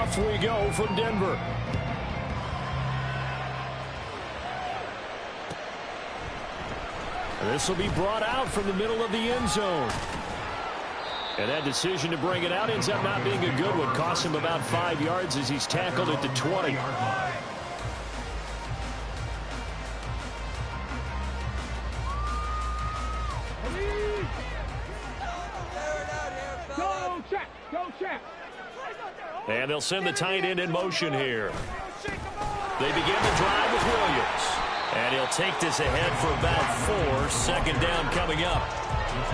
off we go from Denver. This will be brought out from the middle of the end zone. And that decision to bring it out ends up not being a good one. Costs him about 5 yards as he's tackled at the 20. And they'll send the tight end in motion here. They begin the drive with Williams. And he'll take this ahead for about 4. Second down coming up.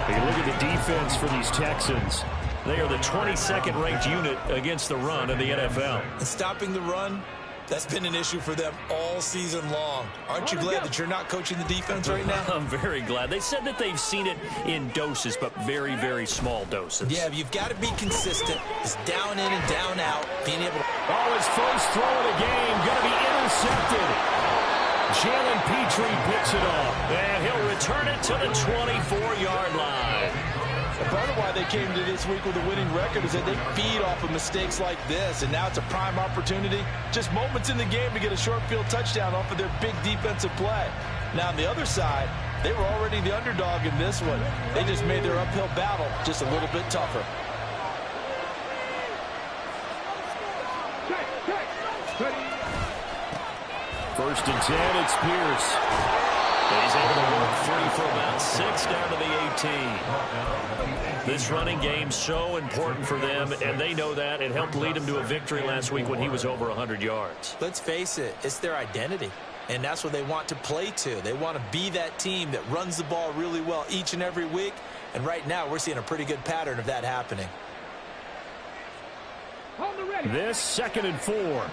You look at the defense for these Texans. They are the 22nd ranked unit against the run in the NFL. Stopping the run, that's been an issue for them all season long. Aren't you glad that you're not coaching the defense right now? I'm very glad. They said that they've seen it in doses, but very, very small doses. Yeah, you've got to be consistent. It's down in and down out. Being able to... Oh, his first throw of the game going to be intercepted. Jalen Petrie picks it off, and he'll return it to the 24-yard line. And part of why they came to this week with a winning record is that they feed off of mistakes like this, and now it's a prime opportunity. Just moments in the game to get a short field touchdown off of their big defensive play. Now, on the other side, they were already the underdog in this one. They just made their uphill battle just a little bit tougher. First and 10, it's Pierce. He's able to work free for about 6 down to the 18. This running game so important for them, and they know that. It helped lead them to a victory last week when he was over 100 yards. Let's face it, it's their identity, and that's what they want to play to. They want to be that team that runs the ball really well each and every week, and right now we're seeing a pretty good pattern of that happening. This 2nd and 4.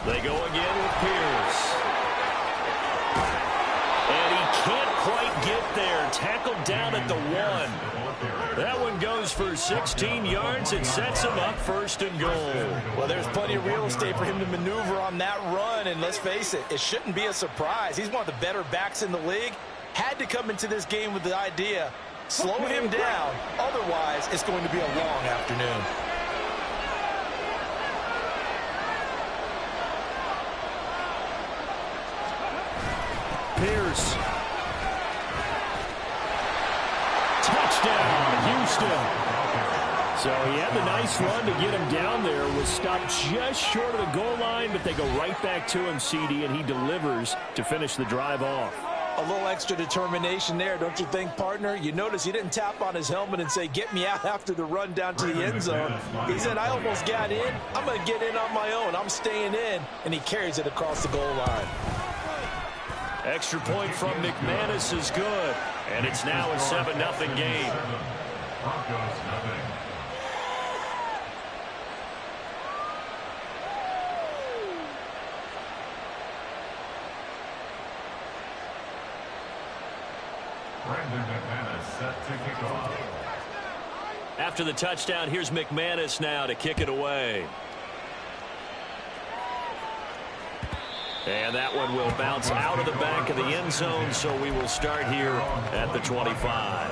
They go again with Pierce. And he can't quite get there. Tackled down at the 1. That one goes for 16 yards. It sets him up 1st and goal. Well, there's plenty of real estate for him to maneuver on that run. And let's face it, it shouldn't be a surprise. He's one of the better backs in the league. Had to come into this game with the idea, slow him down. Otherwise, it's going to be a long afternoon. Pierce. Touchdown, Houston. So he had the nice run to get him down there. Was stopped just short of the goal line, but they go right back to him, CD, and he delivers to finish the drive off. A little extra determination there, don't you think, partner? You notice he didn't tap on his helmet and say, get me out after the run down to the end zone. He said, I almost got in. I'm going to get in on my own. I'm staying in. And he carries it across the goal line. Extra point from McManus is good. And it's now a 7-0 game. After the touchdown, here's McManus now to kick it away. And that one will bounce out of the back of the end zone, so we will start here at the 25.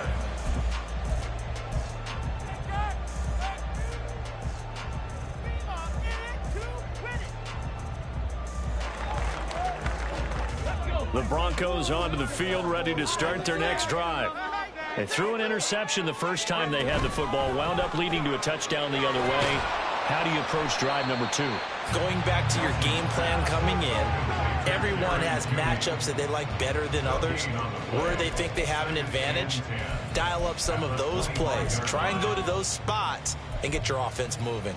The Broncos onto the field, ready to start their next drive. They threw an interception the first time they had the football, wound up leading to a touchdown the other way. How do you approach drive number 2? Going back to your game plan coming in, everyone has matchups that they like better than others, where they think they have an advantage. Dial up some of those plays. Try and go to those spots and get your offense moving.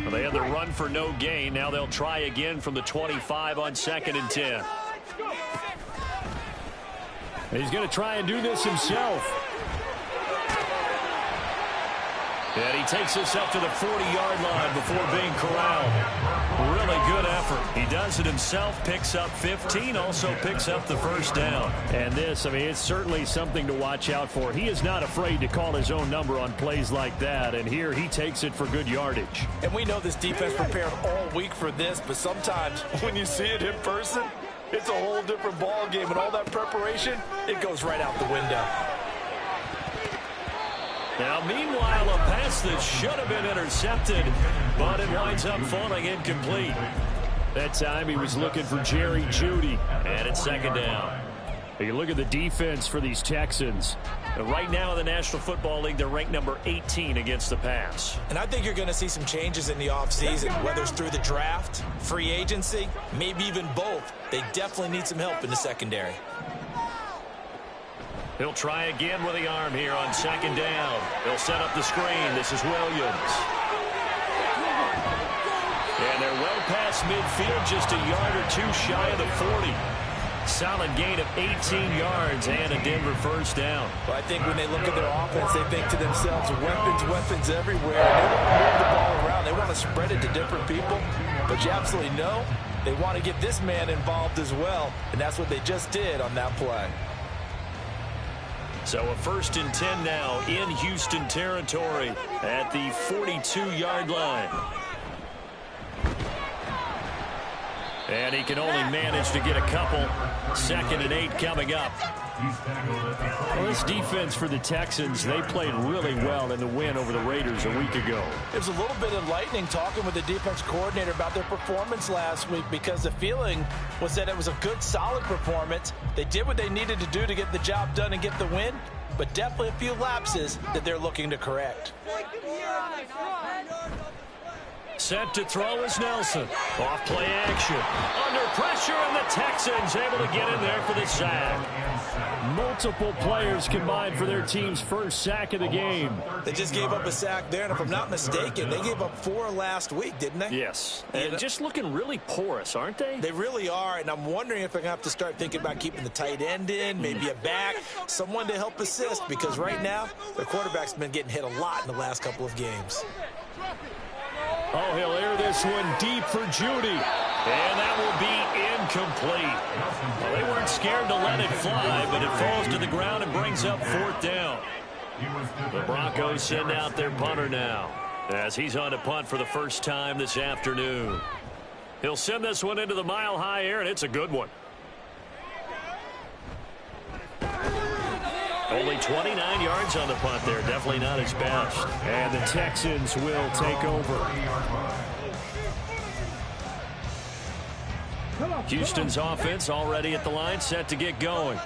Well, they had the run for no gain. Now they'll try again from the 25 on 2nd and 10. He's going to try and do this himself. And he takes us up to the 40-yard line before being corralled. Really good effort. He does it himself, picks up 15, also picks up the first down. And this, I mean, it's certainly something to watch out for. He is not afraid to call his own number on plays like that, and here he takes it for good yardage. And we know this defense prepared all week for this, but sometimes when you see it in person, it's a whole different ball game, and all that preparation, it goes right out the window. Now, meanwhile, a pass that should have been intercepted, but it winds up falling incomplete. That time he was looking for Jerry Jeudy. And it's second down. You look at the defense for these Texans. Right now in the National Football League, they're ranked number 18 against the pass. And I think you're going to see some changes in the offseason, whether it's through the draft, free agency, maybe even both. They definitely need some help in the secondary. He'll try again with the arm here on second down. They'll set up the screen. This is Williams. And they're well past midfield, just a yard or two shy of the 40. Solid gain of 18 yards and a Denver first down. Well, I think when they look at their offense, they think to themselves, weapons everywhere. They want to move the ball around. They want to spread it to different people. But you absolutely know they want to get this man involved as well. And that's what they just did on that play. So a 1st and 10 now in Houston territory at the 42-yard line. And he can only manage to get a couple. 2nd and 8 coming up. Well, this defense for the Texans, they played really well in the win over the Raiders a week ago. It was a little bit enlightening talking with the defense coordinator about their performance last week, because the feeling was that it was a good, solid performance. They did what they needed to do to get the job done and get the win, but definitely a few lapses that they're looking to correct. Set to throw is Nelson. Off play action. Under pressure, and the Texans able to get in there for the sack. Multiple players combined for their team's first sack of the game. They just gave up a sack there, and if I'm not mistaken, they gave up 4 last week, didn't they? Yes. And just looking really porous, aren't they? They really are, and I'm wondering if they're going to have to start thinking about keeping the tight end in, maybe a back, someone to help assist, because right now, their quarterback's been getting hit a lot in the last couple of games. Oh, he'll air this one deep for Jeudy. And that will be incomplete. Well, they weren't scared to let it fly, but it falls to the ground and brings up 4th down. The Broncos send out their punter now, as he's on to punt for the first time this afternoon. He'll send this one into the mile-high air, and it's a good one. Only 29 yards on the punt there. Definitely not his best. And the Texans will take over. Houston's offense already at the line, set to get going.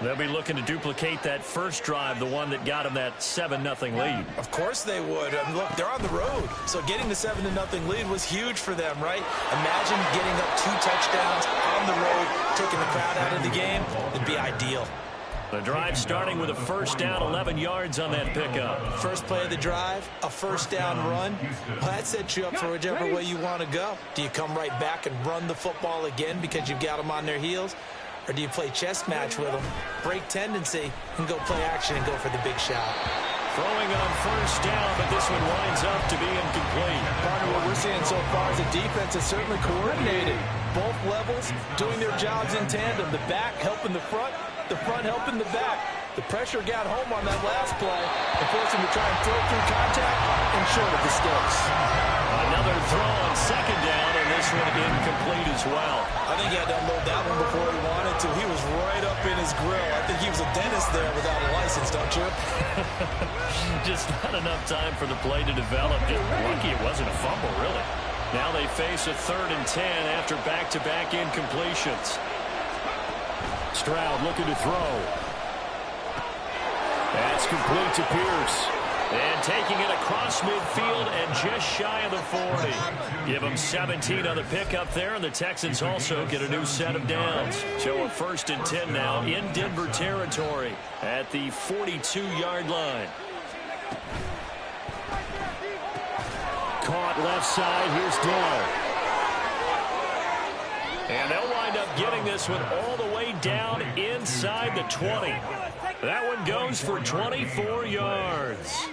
They'll be looking to duplicate that first drive, the one that got them that 7-0 lead. Of course they would. Look, they're on the road, so getting the 7-0 lead was huge for them, right? Imagine getting up 2 touchdowns on the road, taking the crowd out of the game. It'd be ideal. The drive starting with a first down, 11 yards on that pickup. First play of the drive, a first down run. Well, that sets you up for whichever way you want to go. Do you come right back and run the football again because you've got them on their heels? Or do you play chess match with them, break tendency, and go play action and go for the big shot? Throwing on first down, but this one winds up to be incomplete. Partner, what we're seeing so far is the defense is certainly coordinated. Both levels doing their jobs in tandem. The back helping the front helping the back. The pressure got home on that last play and forced him to try and throw through contact and short of the sticks. Another throw on second down, and this one incomplete as well. I think he had to unload that one before he wanted to. He was right up in his grill. I think he was a dentist there without a license, don't you? Just not enough time for the play to develop. Just lucky it wasn't a fumble, really. Now they face a 3rd and 10 after back-to-back incompletions. Stroud looking to throw. That's complete to Pierce. And taking it across midfield and just shy of the 40. Give them 17 on the pickup there, and the Texans also get a new set of downs. So a 1st and 10 now in Denver territory at the 42-yard line. Caught left side. Here's Dell. And they'll wind up getting this one all the way down inside the 20. That one goes for 24 yards.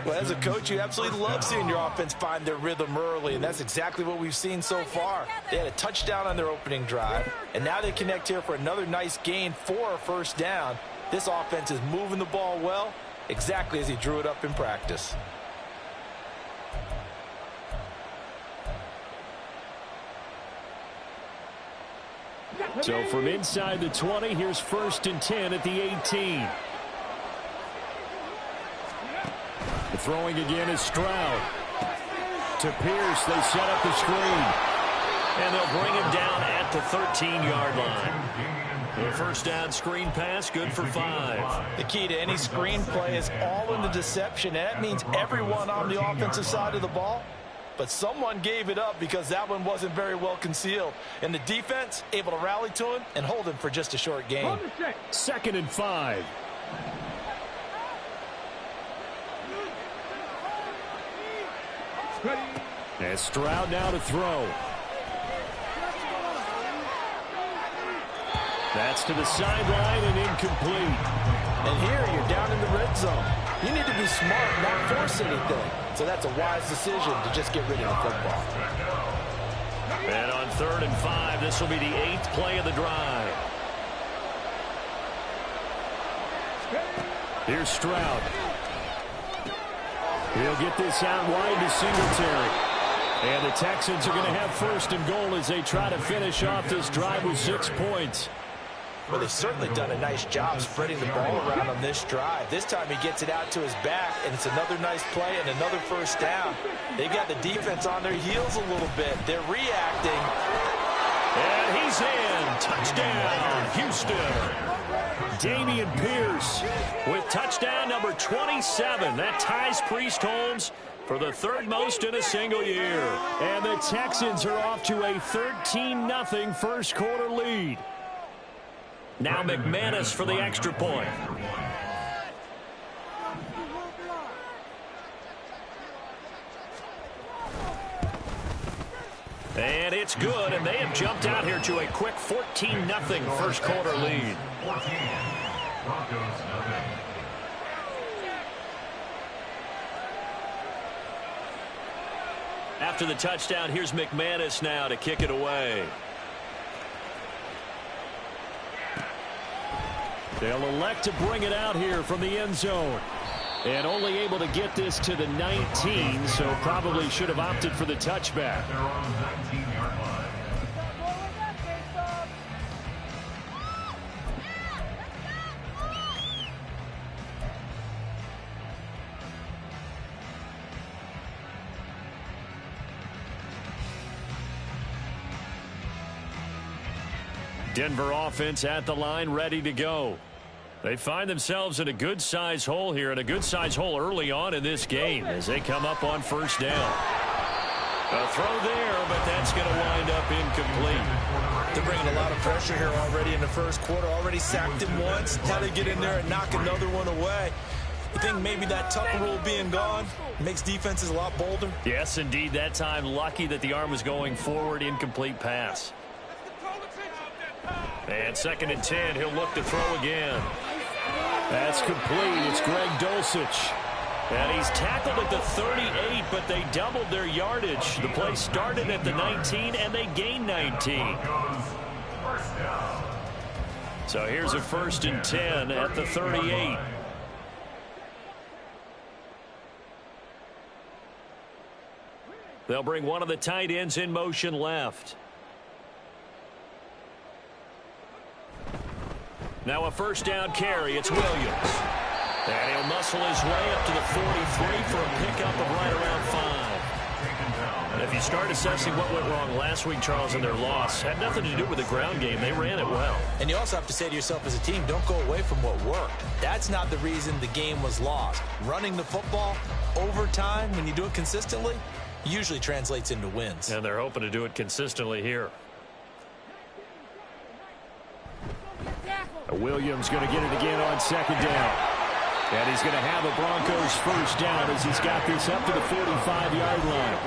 Well, as a coach, you absolutely love seeing your offense find their rhythm early, and that's exactly what we've seen so far. They had a touchdown on their opening drive, and now they connect here for another nice gain for a first down. This offense is moving the ball well, exactly as he drew it up in practice. So from inside the 20, here's 1st and 10 at the 18. The throwing again is Stroud. To Pierce, they set up the screen. And they'll bring him down at the 13-yard line. The first down screen pass, good for 5. The key to any screen play is all in the deception, and that means everyone on the offensive side of the ball. But someone gave it up because that one wasn't very well concealed. And the defense able to rally to him and hold him for just a short gain. 2nd and 5. And Stroud now to throw. That's to the sideline and incomplete. And here you're down in the red zone. You need to be smart, not force anything. So that's a wise decision to just get rid of the football. And on 3rd and 5, this will be the 8th play of the drive. Here's Stroud. He'll get this out wide to Singletary. And the Texans are going to have 1st and goal as they try to finish off this drive with 6 points. Well, they've certainly done a nice job spreading the ball around on this drive. This time he gets it out to his back, and it's another nice play and another first down. They've got the defense on their heels a little bit. They're reacting. And he's in. Touchdown, Houston. Dameon Pierce With touchdown number 27. That ties Priest Holmes for the 3rd most in a single year. And the Texans are off to a 13-0 first quarter lead. Now McManus for the extra point. And it's good, and they have jumped out here to a quick 14-0 first quarter lead. After the touchdown, here's McManus now to kick it away. They'll elect to bring it out here from the end zone. And only able to get this to the 19, so probably should have opted for the touchback. Denver offense at the line, ready to go. They find themselves in a good-sized hole here, and a good-sized hole early on in this game as they come up on 1st down. A throw there, but that's going to wind up incomplete. They're bringing a lot of pressure here already in the first quarter. Already sacked him once. Now they get in there and knock another one away. You think maybe that Tucker rule being gone makes defenses a lot bolder? Yes, indeed. That time, lucky that the arm was going forward. Incomplete pass. And 2nd and 10. He'll look to throw again. That's complete. It's Greg Dulcich. And he's tackled at the 38, but they doubled their yardage. The play started at the 19, and they gained 19. So here's a 1st and 10 at the 38. They'll bring one of the tight ends in motion left. Now a 1st down carry. It's Williams. And he'll muscle his way up to the 43 for a pickup of right around 5. And if you start assessing what went wrong last week, Charles, in their loss, had nothing to do with the ground game. They ran it well. And you also have to say to yourself as a team, don't go away from what worked. That's not the reason the game was lost. Running the football over time, when you do it consistently, usually translates into wins. And they're hoping to do it consistently here. Williams going to get it again on 2nd down. And he's going to have a Broncos 1st down as he's got this up to the 45-yard line.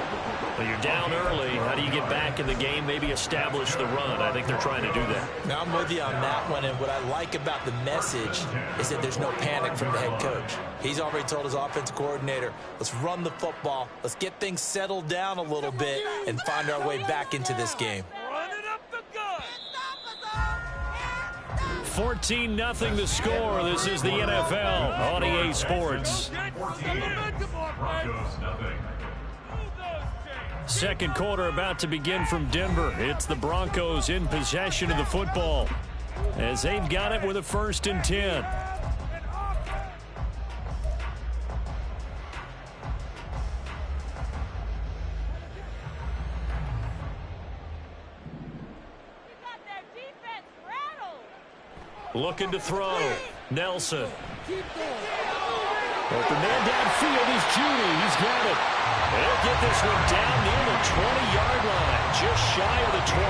Well, you're down early. How do you get back in the game, maybe establish the run? I think they're trying to do that. Now, I'm with you on that one, and what I like about the message is that there's no panic from the head coach. He's already told his offensive coordinator, let's run the football, let's get things settled down a little bit, and find our way back into this game. 14-0 the score. This is the NFL on EA Sports. Second quarter about to begin from Denver. It's the Broncos in possession of the football as they've got it with a 1st and 10. Looking to throw. Nelson. Open man downfield is Judy. He's got it. They'll get this one down near the 20-yard line, just shy of the 20.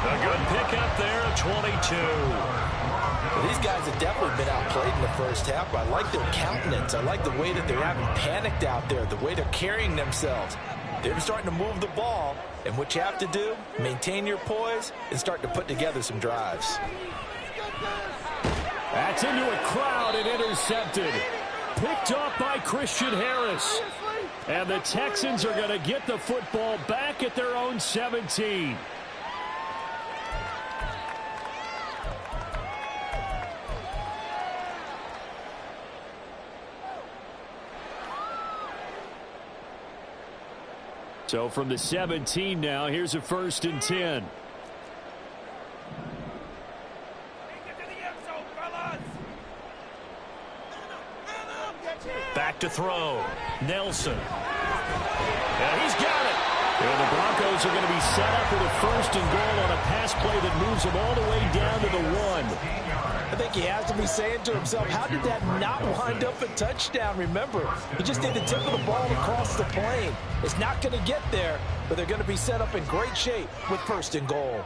A good pickup there of 22. Well, these guys have definitely been outplayed in the first half, but I like their countenance. I like the way that they haven't panicked out there, the way they're carrying themselves. They're starting to move the ball, and what you have to do, maintain your poise and start to put together some drives. That's into a crowd and intercepted. Picked off by Christian Harris. And the Texans are going to get the football back at their own 17. So from the 17 now, here's a 1st and 10. Back to throw. Nelson. And he's got it. And the Broncos are going to be set up with a 1st and goal on a pass play that moves them all the way down to the 1. I think he has to be saying to himself, how did that not wind up a touchdown? Remember, he just did the tip of the ball across the plane. It's not going to get there, but they're going to be set up in great shape with 1st and goal.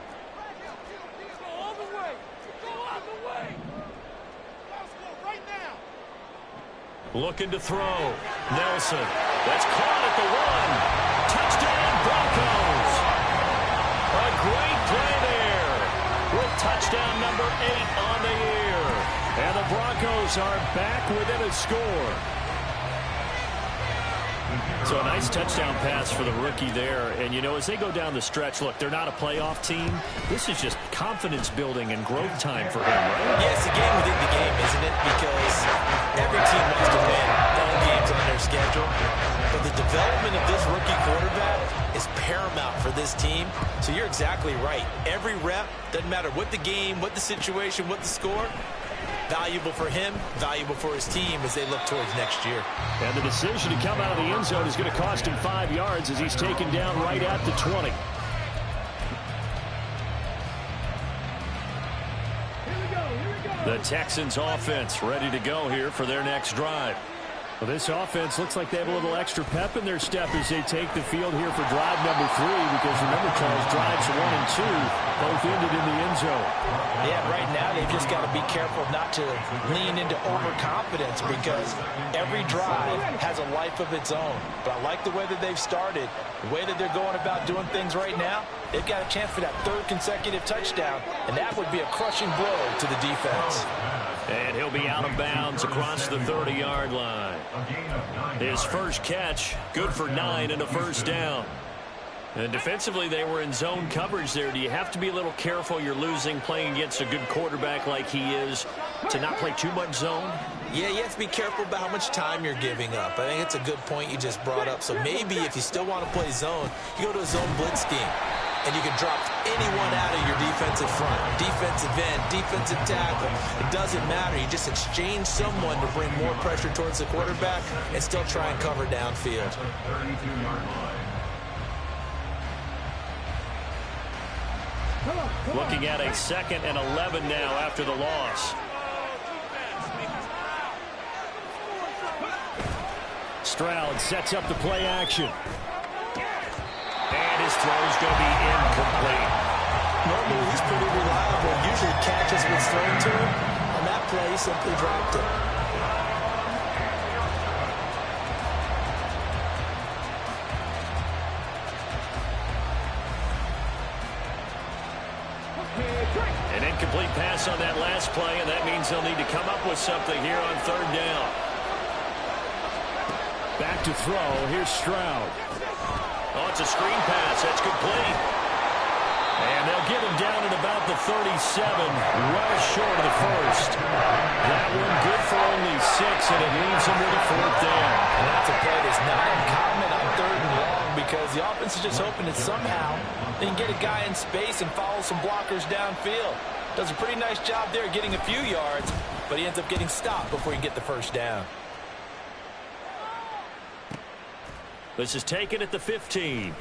Looking to throw. Nelson. That's caught at the 1. Touchdown, Broncos. A great play there with touchdown number 8 on the year. And the Broncos are back within a score. So a nice touchdown pass for the rookie there. And, you know, as they go down the stretch, look, they're not a playoff team. This is just confidence building and growth time for him, right? Yeah, it's a game within the game, isn't it? Because every team wants to win all games on their schedule. But the development of this rookie quarterback is paramount for this team. So you're exactly right. Every rep, doesn't matter what the game, what the situation, what the score, valuable for him, valuable for his team as they look towards next year. And the decision to come out of the end zone is going to cost him 5 yards as he's taken down right at the 20. The Texans offense ready to go here for their next drive. Well, this offense looks like they have a little extra pep in their step as they take the field here for drive number 3, because remember, Charles, drives 1 and 2 both ended in the end zone. Yeah, right now they've just got to be careful not to lean into overconfidence, because every drive has a life of its own. But I like the way that they've started, the way that they're going about doing things right now. They've got a chance for that 3rd consecutive touchdown, and that would be a crushing blow to the defense. And he'll be out of bounds across the 30-yard line. His first catch, good for 9 and a 1st down. And defensively, they were in zone coverage there. Do you have to be a little careful? You're losing, playing against a good quarterback like he is, to not play too much zone? Yeah, you have to be careful about how much time you're giving up. I think it's a good point you just brought up. So maybe if you still want to play zone, you go to a zone blitz scheme. And you can drop anyone out of your defensive front, defensive end, defensive tackle. It doesn't matter. You just exchange someone to bring more pressure towards the quarterback and still try and cover downfield. Looking at a 2nd and 11 now after the loss. Stroud sets up the play action. And his throw's going to be incomplete. Normally, he's pretty reliable. Usually catches what's thrown to him. On that play, he simply dropped it. An incomplete pass on that last play, and that means they'll need to come up with something here on third down. Back to throw. Here's Stroud. Oh, it's a screen pass. That's complete. And they'll get him down at about the 37, well short of the first. That one good for only 6, and it leaves him with a fourth down. And that's a play that's not uncommon on third and long because the offense is just hoping that somehow they can get a guy in space and follow some blockers downfield. Does a pretty nice job there getting a few yards, but he ends up getting stopped before he can get the first down. This is taken at the 15.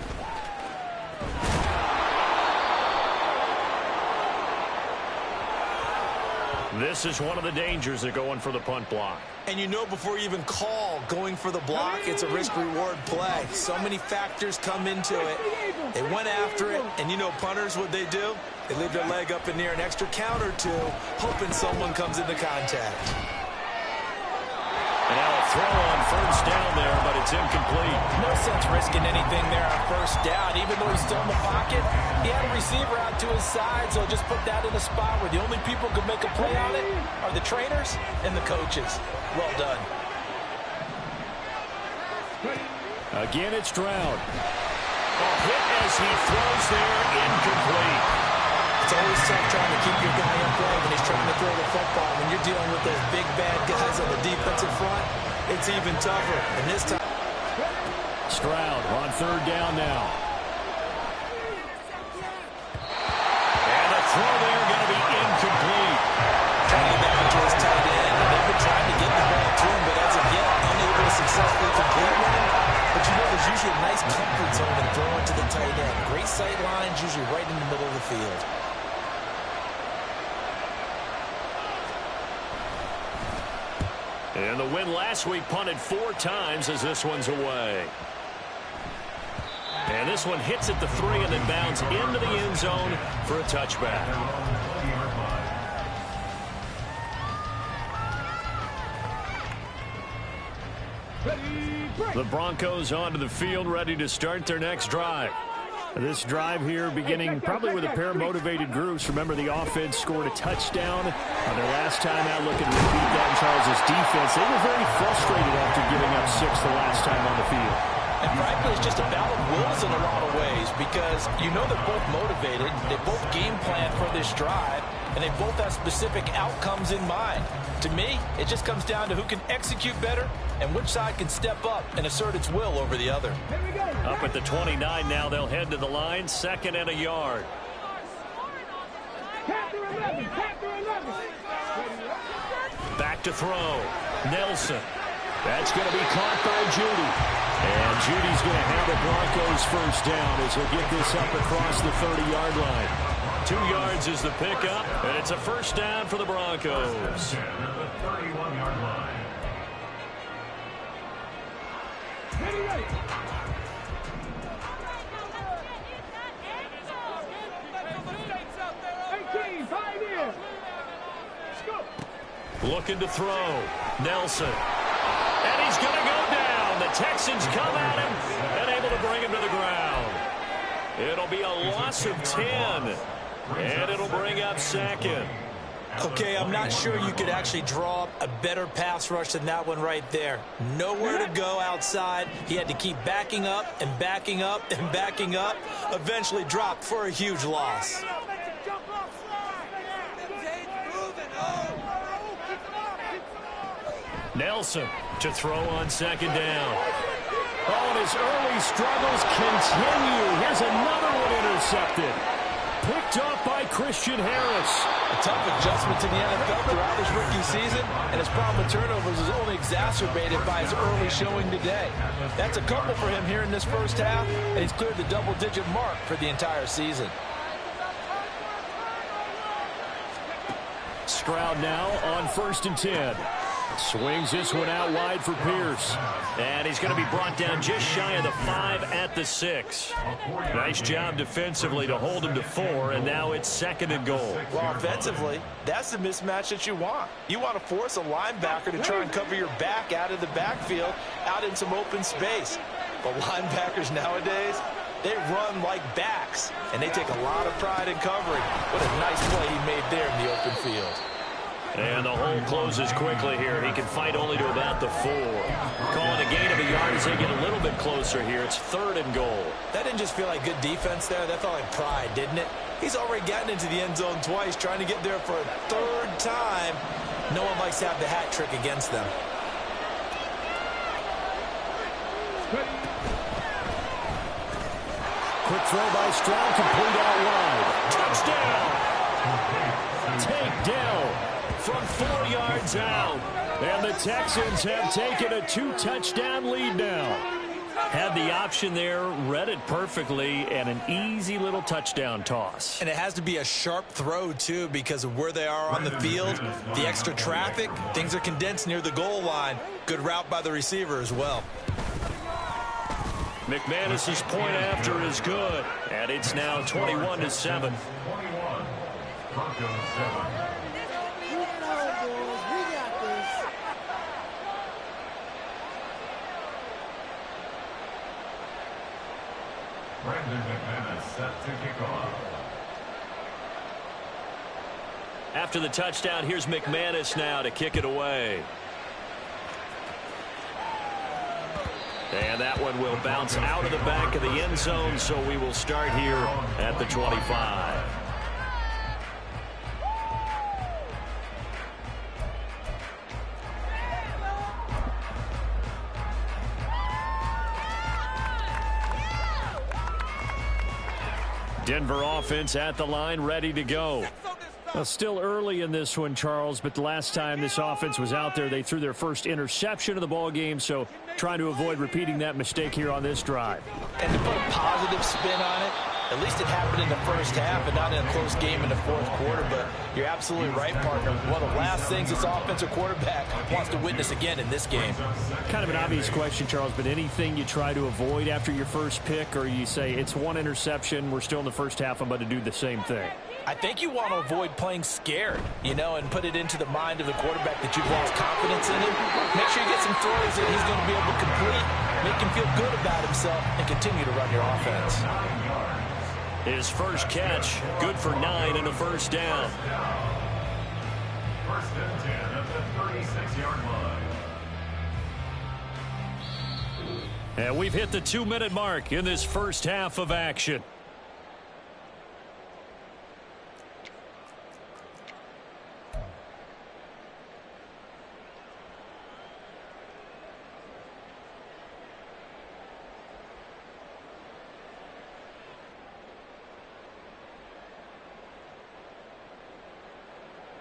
This is one of the dangers of going for the punt block. And you know before you even call going for the block, it's a risk-reward play. So many factors come into it. They went after it, and you know punters, what they do? They leave their leg up in near an extra count or two, hoping someone comes into contact. And now a throw on first down there, but it's incomplete. No sense risking anything there on first down. Even though he's still in the pocket, he had a receiver out to his side, so just put that in a spot where the only people who can make a play on it are the trainers and the coaches. Well done. Again, it's Stroud. A hit as he throws there, incomplete. It's always tough trying to keep your guy upright when he's trying to throw the football. When you're dealing with those big, bad guys on the defensive front, it's even tougher. And this time, Stroud on third down now. And the throw there going to be incomplete. Trying to get back to his tight end. And they've been trying to get the ball to him, but as of yet, unable to successfully complete one. But you know, there's usually a nice comfort zone in throwing to the tight end. Great sight lines, usually right in the middle of the field. And the win last week punted 4 times as this one's away. And this one hits at the 3 and then bounds into the end zone for a touchback. The Broncos onto the field, ready to start their next drive. This drive here beginning probably with a pair of motivated groups. Remember, the offense scored a touchdown on their last time out. Looking to repeat that in Charles' defense. They were very frustrated after giving up 6 the last time on the field. And frankly, it's just a battle of wills in a lot of ways because you know they're both motivated. They both game plan for this drive, and they both have specific outcomes in mind. To me, it just comes down to who can execute better and which side can step up and assert its will over the other. Up at the 29 now, they'll head to the line, 2nd and a yard. Back to throw. Nelson. That's going to be caught by Judy. And Judy's going to have the Broncos first down as he'll get this up across the 30-yard line. 2 yards is the pickup, and it's a first down for the Broncos. Looking to throw. Nelson. And he's going to go down. The Texans come at him and able to bring him to the ground. It'll be a loss of 10. And it'll bring up 2nd. Okay, I'm not sure you could actually draw up a better pass rush than that one right there. Nowhere to go outside. He had to keep backing up and backing up and backing up. Eventually dropped for a huge loss. Nelson to throw on 2nd down. Oh, and his early struggles continue. Here's another one intercepted. Picked off by Christian Harris. A tough adjustment to the NFL throughout his rookie season, and his problem with turnovers is only exacerbated by his early showing today. That's a couple for him here in this first half, and he's cleared the double-digit mark for the entire season. Stroud now on 1st and 10. Swings this one out wide for Pierce. And he's going to be brought down just shy of the 5 at the 6. Nice job defensively to hold him to 4, and now it's 2nd and goal. Well, offensively, that's the mismatch that you want. You want to force a linebacker to try and cover your back out of the backfield, out in some open space. But linebackers nowadays, They run like backs, and they take a lot of pride in covering. What a nice play he made there in the open field. And the hole closes quickly here. He can fight only to about the 4. Calling a gain of a yard as they get a little bit closer here. It's 3rd and goal. That didn't just feel like good defense there. That felt like pride, didn't it? He's already gotten into the end zone twice, trying to get there for a 3rd time. No one likes to have the hat trick against them. Quick throw by Stroud, complete out wide. Touchdown! Takedown from 4 yards out. And the Texans have taken a 2-touchdown lead now. Had the option there, read it perfectly, and an easy little touchdown toss. And it has to be a sharp throw, too, because of where they are on the field, the extra traffic, things are condensed near the goal line. Good route by the receiver as well. McManus's point after is good, and it's now 21-7. Brandon McManus set to kick off. After the touchdown, here's McManus now to kick it away. And that one will bounce out of the back of the end zone, so we will start here at the 25. Denver offense at the line, ready to go. Well, still early in this one, Charles, but the last time this offense was out there, they threw their first interception of the ball game, so trying to avoid repeating that mistake here on this drive. And to put a positive spin on it, at least it happened in the first half and not in a close game in the 4th quarter, but you're absolutely right, partner. One of the last things this offensive quarterback wants to witness again in this game. Kind of an obvious question, Charles, but anything you try to avoid after your first pick, or you say it's one interception, we're still in the first half, I'm about to do the same thing? I think you want to avoid playing scared, and put it into the mind of the quarterback that you've lost confidence in him. Make sure you get some throws that he's going to be able to complete, make him feel good about himself, and continue to run your offense. His first catch, good for 9 and a first down. First and 10 at the 36-yard line. And we've hit the 2-minute mark in this first half of action.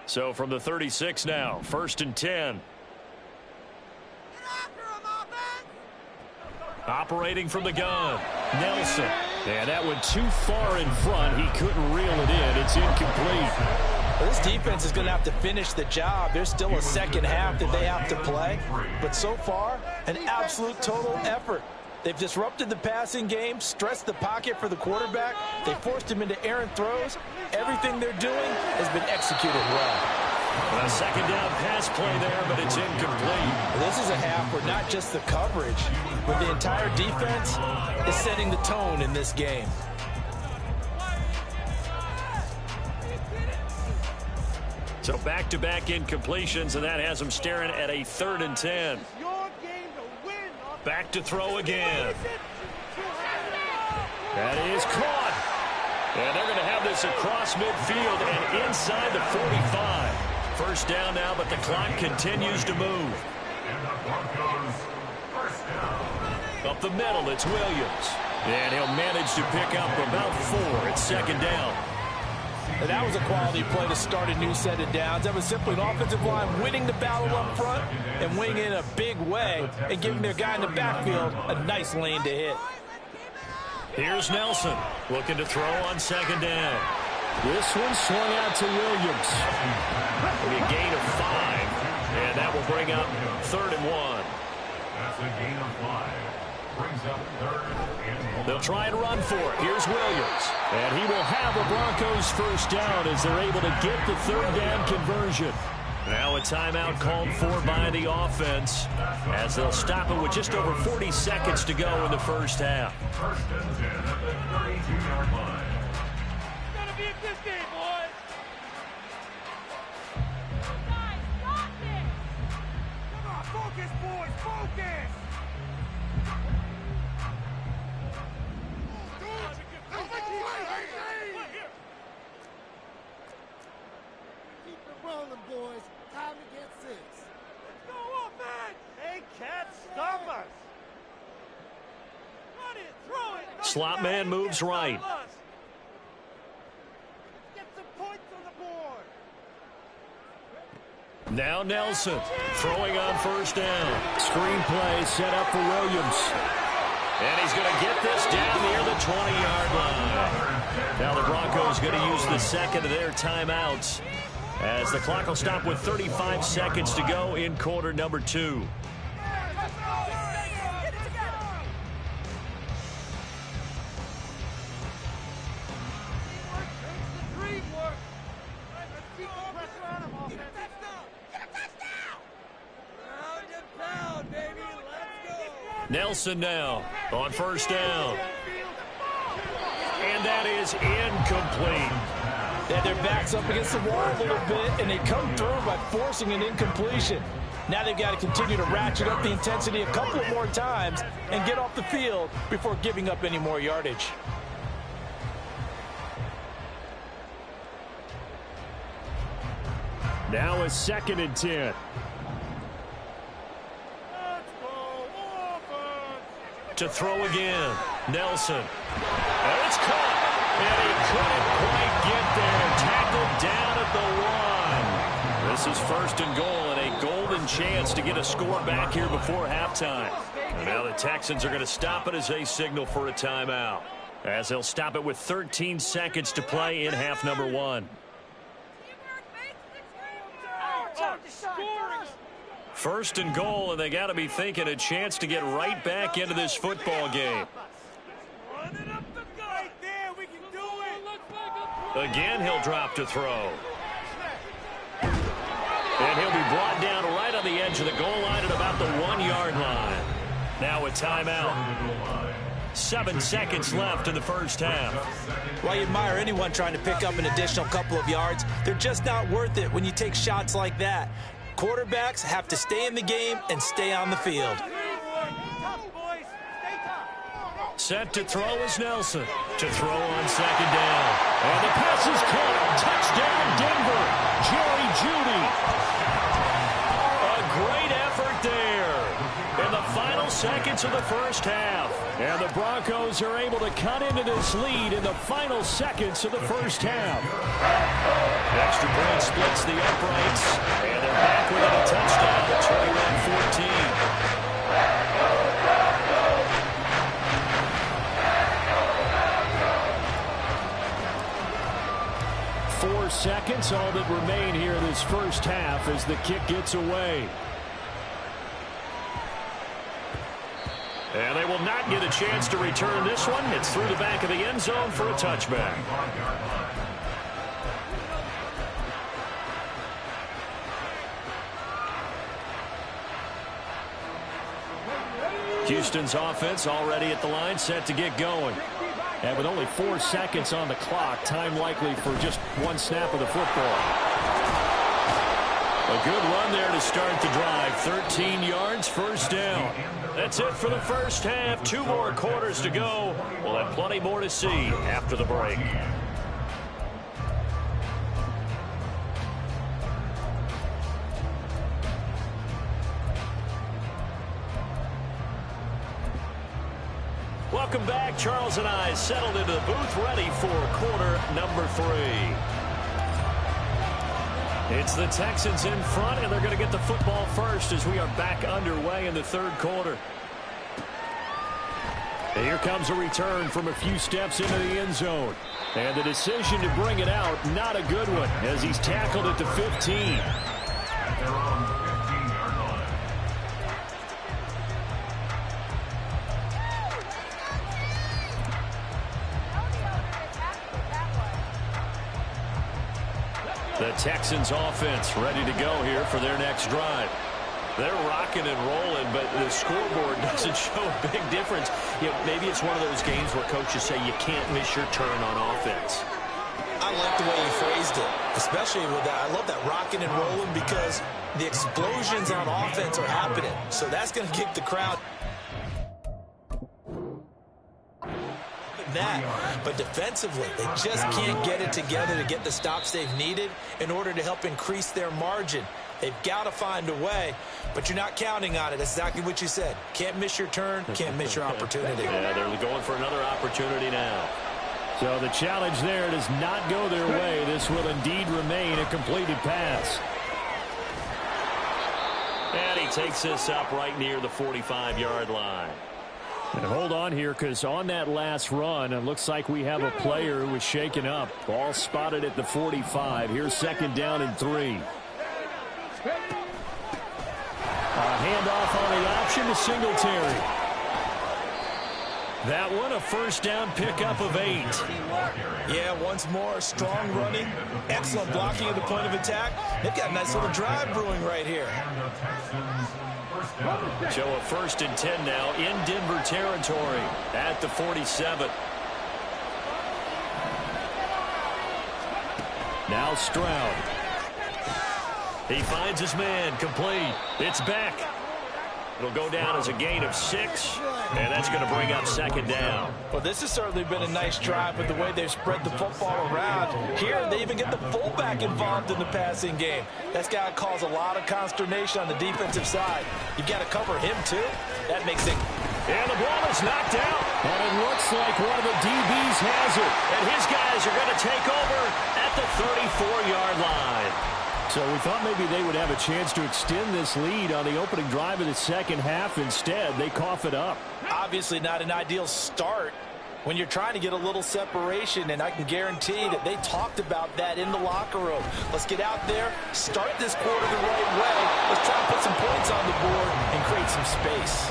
So from the 36 now, 1st and 10. Operating from the gun, Nelson. And that went too far in front. He couldn't reel it in. It's incomplete. Well, this defense is going to have to finish the job. There's still a second half that they have to play. But so far, an absolute total effort. They've disrupted the passing game, stressed the pocket for the quarterback. They forced him into errant throws. Everything they're doing has been executed well. A second down pass play there, but it's incomplete. This is a half where not just the coverage, but the entire defense is setting the tone in this game. So back-to-back incompletions, and that has them staring at a 3rd and 10. Back to throw again. That is caught. And they're going to have this across midfield and inside the 45. First down now, but the clock continues to move. Up the middle, it's Williams. And he'll manage to pick up about 4. It's 2nd down. And that was a quality play to start a new set of downs. That was simply an offensive line winning the battle up front and winning in a big way and giving their guy in the backfield a nice lane to hit. Here's Nelson looking to throw on 2nd down. This one swung out to Williams. It'll be a gain of 5, and that will bring up 3rd and 1. That's a gain of 5. Brings up 3rd and 1. They'll try and run for it. Here's Williams. And he will have the Broncos first down as they're able to get the 3rd down conversion. Now a timeout called for by the offense as they'll stop it with just over 40 seconds to go in the first half. First and 10 at the slot man moves right. Now Nelson throwing on first down. Screen play set up for Williams. And he's going to get this down near the 20-yard line. Now the Broncos going to use the second of their timeouts as the clock will stop with 35 seconds to go in quarter number 2. Nelson now on first down. And that is incomplete. Yeah, their back's up against the wall a little bit, and they come through by forcing an incompletion. Now they've got to continue to ratchet up the intensity a couple of more times and get off the field before giving up any more yardage. Now a 2nd and 10. To throw again. Nelson. And it's caught. And he couldn't quite get there. Tackled down at the 1. This is 1st and goal and a golden chance to get a score back here before halftime. And now the Texans are going to stop it as they signal for a timeout. As they'll stop it with 13 seconds to play in half number 1. 1st and goal, and they got to be thinking a chance to get right back into this football game. Again, he'll drop to throw. And he'll be brought down right on the edge of the goal line at about the 1-yard line. Now a timeout. 7 seconds left in the first half. While you admire anyone trying to pick up an additional couple of yards, they're just not worth it when you take shots like that. Quarterbacks have to stay in the game and stay on the field. Set to throw is Nelson. To throw on 2nd down. And the pass is caught. Touchdown, Denver. Jerry Jeudy. A great effort there in the final seconds of the first half. And the Broncos are able to cut into this lead in the final seconds of the first half. Extra point splits the uprights. And they're back within a touchdown, 21-14. 4 seconds, all that remain here in this first half as the kick gets away. And they will not get a chance to return this one. It's through the back of the end zone for a touchback. Houston's offense already at the line, set to get going. And with only 4 seconds on the clock, time likely for just one snap of the football. A good run there to start the drive. 13 yards, first down. That's it for the first half. 2 more quarters to go. We'll have plenty more to see after the break. Welcome back. Charles and I settled into the booth, ready for quarter number 3. It's the Texans in front, and they're going to get the football first as we are back underway in the 3rd quarter. And here comes a return from a few steps into the end zone. And the decision to bring it out, not a good one, as he's tackled at the 15. The Texans offense ready to go here for their next drive. They're rocking and rolling, but the scoreboard doesn't show a big difference. You know, maybe it's one of those games where coaches say you can't miss your turn on offense. I like the way you phrased it, especially with that. I love that rocking and rolling because the explosions on offense are happening. So that's going to keep the crowd. But defensively, they just can't get it together to get the stops they've needed in order to help increase their margin. They've got to find a way, but you're not counting on it. That's exactly what you said. Can't miss your turn, can't miss your opportunity. Yeah, they're going for another opportunity now. So the challenge there does not go their way. This will indeed remain a completed pass. And he takes this up right near the 45-yard line. And hold on here, because on that last run, it looks like we have a player who was shaken up. Ball spotted at the 45. Here's second down and 3. Handoff on the option to Singletary. That one a first down pickup of 8. Yeah, once more, strong running, excellent blocking at the point of attack. They've got a nice little drive brewing right here. So a 1st and 10 now in Denver territory at the 47. Now Stroud. He finds his man, complete. It's back. It'll go down as a gain of 6, and that's going to bring up second down. Well, this has certainly been a nice drive with the way they've spread the football around. Here, they even get the fullback involved in the passing game. That's got to cause a lot of consternation on the defensive side. You've got to cover him, too. That makes it. And the ball is knocked out. And it looks like one of the DBs has it. And his guys are going to take over at the 34-yard line. So we thought maybe they would have a chance to extend this lead on the opening drive of the second half. Instead, they cough it up. Obviously not an ideal start when you're trying to get a little separation, and I can guarantee that they talked about that in the locker room. Let's get out there, start this quarter the right way. Let's try to put some points on the board and create some space.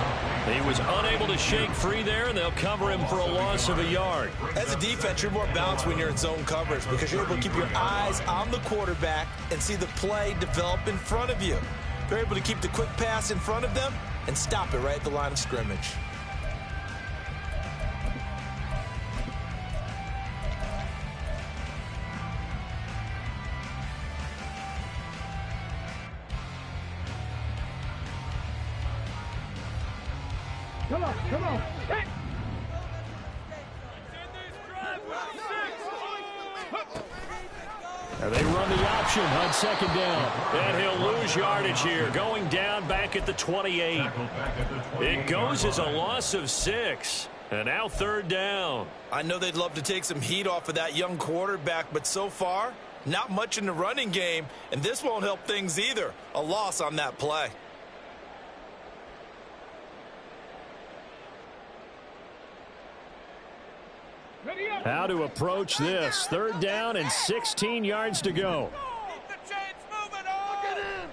He was unable to shake free there, and they'll cover him for a loss of a yard. As a defense, you're more balanced when you're in zone coverage because you're able to keep your eyes on the quarterback and see the play develop in front of you. They're able to keep the quick pass in front of them and stop it right at the line of scrimmage. Come on. Hey. Now they run the option on second down. And he'll lose yardage here. Going down back at the 28. It goes as a loss of 6. And now third down. I know they'd love to take some heat off of that young quarterback, but so far, not much in the running game. And this won't help things either. A loss on that play. How to approach this. Third down and 16 yards to go.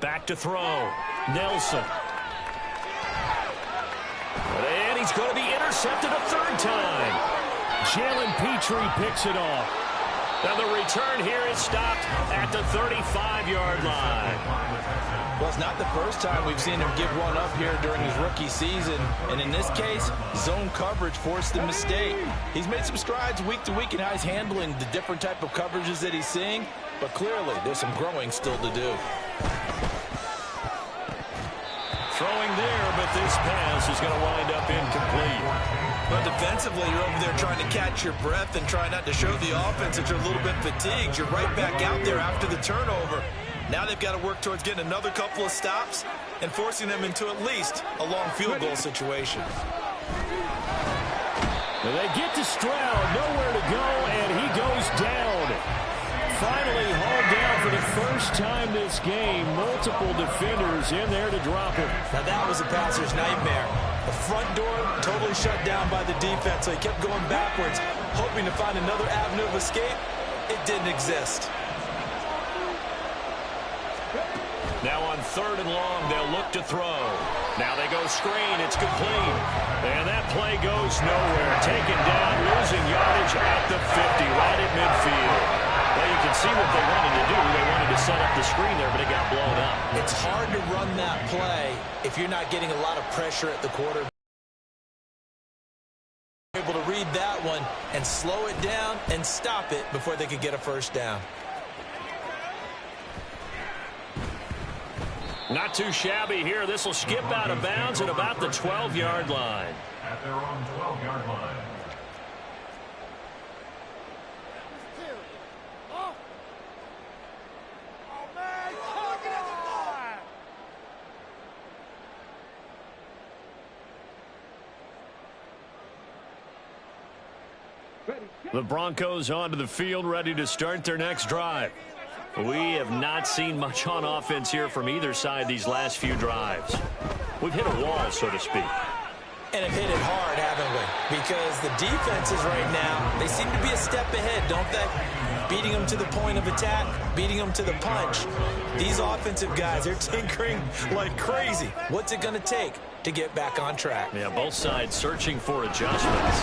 Back to throw. Nelson. And he's going to be intercepted a third time. Jalen Petrie picks it off. Now the return here is stopped at the 35-yard line. Well, it's not the first time we've seen him give one up here during his rookie season. And in this case, zone coverage forced the mistake. He's made some strides week to week in how he's handling the different type of coverages that he's seeing. But clearly, there's some growing still to do. Throwing there, but this pass is going to wind up incomplete. But defensively, you're over there trying to catch your breath and try not to show the offense that you're a little bit fatigued. You're right back out there after the turnover. Now they've got to work towards getting another couple of stops and forcing them into at least a long field goal situation. They get to Stroud, nowhere to go, and he goes down. Finally hauled down for the first time this game. Multiple defenders in there to drop him. Now that was a passer's nightmare. The front door totally shut down by the defense, so he kept going backwards, hoping to find another avenue of escape. It didn't exist. Now on third and long, they'll look to throw. Now they go screen. It's complete. And that play goes nowhere. Taken down, losing yardage at the 50, right at midfield. Well, you can see what they wanted to do. They wanted to set up the screen there, but it got blown up. It's hard to run that play if you're not getting a lot of pressure at the quarterback. Able to read that one and slow it down and stop it before they could get a first down. Not too shabby here. This will skip out of bounds at about the 12-yard line. At their own 12-yard line. The Broncos onto the field, ready to start their next drive. We have not seen much on offense here from either side these last few drives. We've hit a wall, so to speak. And have hit it hard, haven't we? Because the defenses right now, they seem to be a step ahead, don't they? Beating them to the point of attack, beating them to the punch. These offensive guys, they're tinkering like crazy. What's it going to take to get back on track? Yeah, both sides searching for adjustments.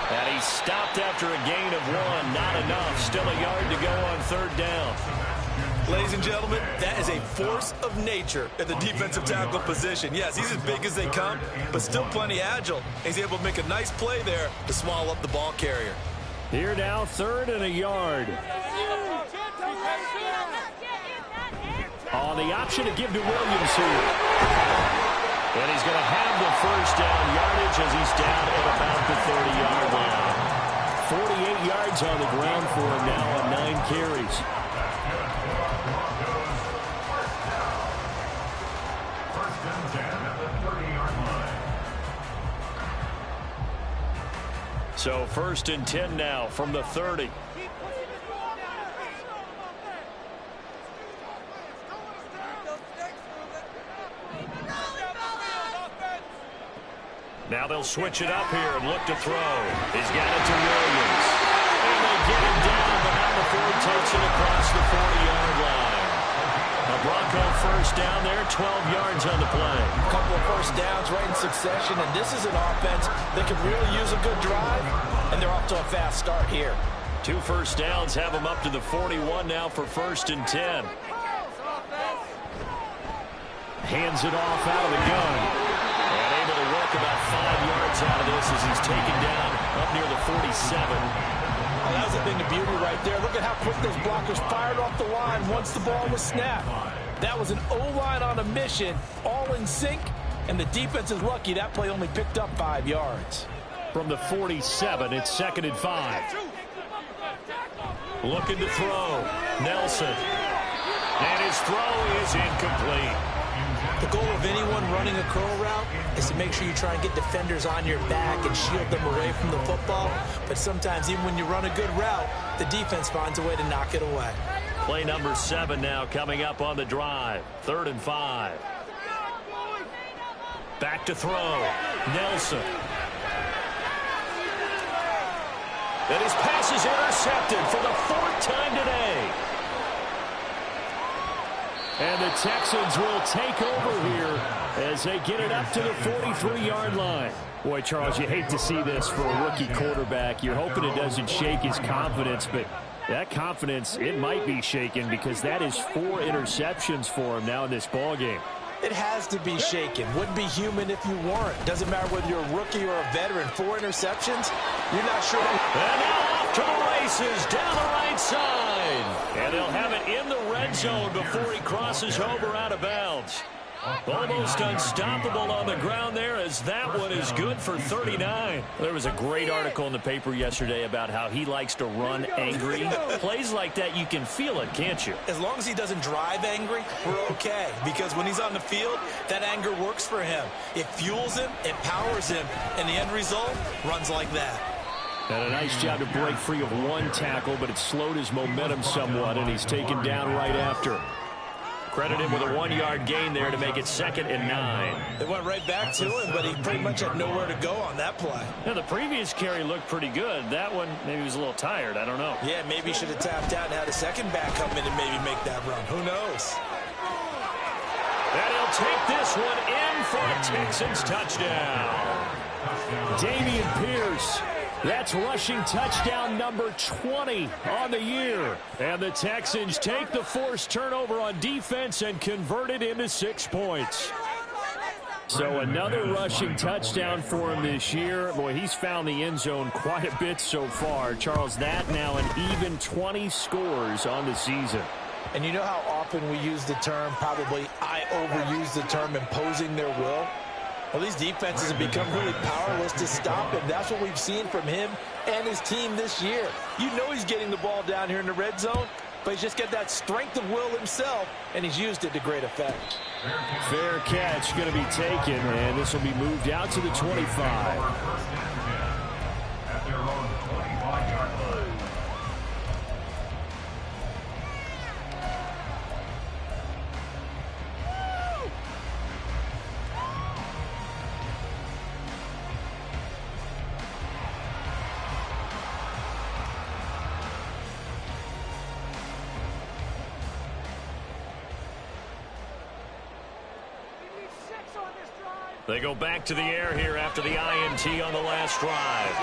And he's stopped after a gain of 1. Not enough. Still a yard to go on third down. Ladies and gentlemen, that is a force of nature at the defensive tackle position. Yes, he's as big as they come, but still plenty agile. He's able to make a nice play there to swallow up the ball carrier. Here now, 3rd and a yard. On the option to give to Williams here. And he's going to have the first down yardage as he's down at about the 30-yard line. 48 yards on the ground for him now on 9 carries. So 1st and 10 now from the 30. Now they'll switch it up here and look to throw. He's got it to Williams. And they get him down, but now the Ford takes it across the 40-yard line. A Bronco first down there, 12 yards on the play. A couple of first downs right in succession, and this is an offense that could really use a good drive, and they're off to a fast start here. 2 first downs have them up to the 41 now for 1st and 10. Hands it off out of the gun. And able to work about 5 yards out of this as he's taken down up near the 47. Oh, that was a thing of beauty right there. Look at how quick those blockers fired off the line once the ball was snapped. That was an O-line on a mission, all in sync, and the defense is lucky that play only picked up 5 yards. From the 47, it's 2nd and 5. Looking to throw. Nelson. And his throw is incomplete. The goal of anyone running a curl route is to make sure you try and get defenders on your back and shield them away from the football. But sometimes even when you run a good route, the defense finds a way to knock it away. Play number 7 now coming up on the drive. 3rd and 5. Back to throw. Nelson. And his pass is intercepted for the 4th time today. And the Texans will take over here as they get it up to the 43-yard line. Boy, Charles, you hate to see this for a rookie quarterback. You're hoping it doesn't shake his confidence, but that confidence, it might be shaken because that is 4 interceptions for him now in this ballgame. It has to be shaken. Wouldn't be human if you weren't. Doesn't matter whether you're a rookie or a veteran. 4 interceptions, you're not sure. And now off to the races down the right side. And they'll have it in the red zone before he crosses over out of bounds. Almost unstoppable on the ground there as that one is good for 39. There was a great article in the paper yesterday about how he likes to run angry. Plays like that, you can feel it, can't you? As long as he doesn't drive angry, we're okay. Because when he's on the field, that anger works for him. It fuels him, it powers him, and the end result runs like that. And a nice job to break free of 1 tackle, but it slowed his momentum somewhat, and he's taken down right after. Credit him with a 1-yard gain there to make it 2nd and 9. They went right back to him, but he pretty much had nowhere to go on that play. Now, the previous carry looked pretty good. That one, maybe he was a little tired. I don't know. Yeah, maybe he should have tapped out and had a second back come in and maybe make that run. Who knows? And he'll take this one in for a Texans touchdown. Dameon Pierce. That's rushing touchdown number 20 on the year. And the Texans take the forced turnover on defense and convert it into 6 points. So another rushing touchdown for him this year. Boy, he's found the end zone quite a bit so far. Charles, that now an even 20 scores on the season. And you know how often we use the term, probably I overuse the term, imposing their will? Well, these defenses have become really powerless to stop him. That's what we've seen from him and his team this year. You know he's getting the ball down here in the red zone, but he's just got that strength of will himself, and he's used it to great effect. Fair catch going to be taken, and this will be moved out to the 25. They go back to the air here after the INT on the last drive.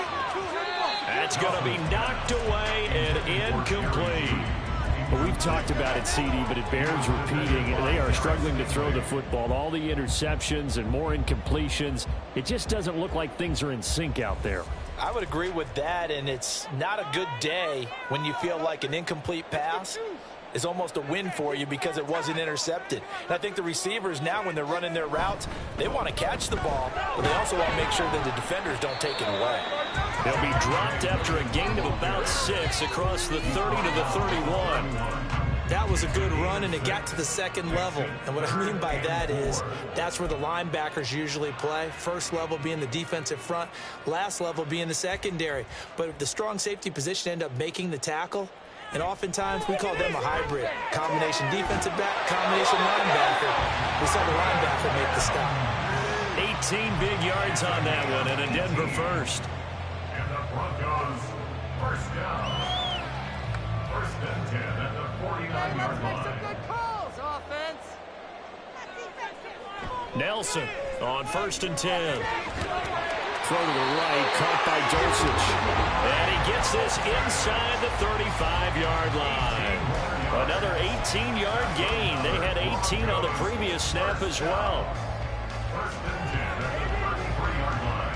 That's going to be knocked away and incomplete. Well, we've talked about it, CD, but it bears repeating. They are struggling to throw the football. All the interceptions and more incompletions. It just doesn't look like things are in sync out there. I would agree with that, and it's not a good day when you feel like an incomplete pass is almost a win for you because it wasn't intercepted. And I think the receivers now, when they're running their routes, they want to catch the ball, but they also want to make sure that the defenders don't take it away. They'll be dropped after a gain of about 6 across the 30 to the 31. That was a good run, and it got to the second level. And what I mean by that is that's where the linebackers usually play. First level being the defensive front, last level being the secondary. But the strong safety position ended up making the tackle. And oftentimes, we call them a hybrid. Combination defensive back, combination linebacker. We saw the linebacker make the stop. 18 big yards on that one, and a Denver first. And the Broncos first down. First and 10 at the 49-yard line. Some good calls, offense. Nelson on first and 10. Throw to the right, caught by Dulcich. And he gets this inside the 35-yard line. Another 18-yard gain. They had 18 on the previous snap as well. First and 10 at the 33-yard line.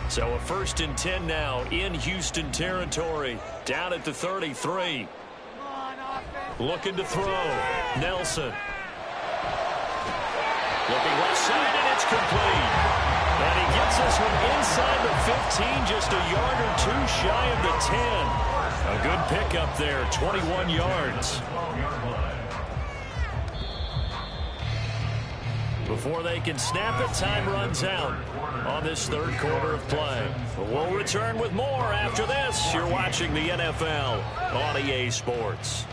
So a first and 10 now in Houston territory. Down at the 33. Looking to throw. Nelson. Looking left side, and it's complete. And he gets this from inside the 15, just a yard or two shy of the 10. A good pickup there, 21 yards. Before they can snap it, time runs out on this third quarter of play. But we'll return with more after this. You're watching the NFL on EA Sports.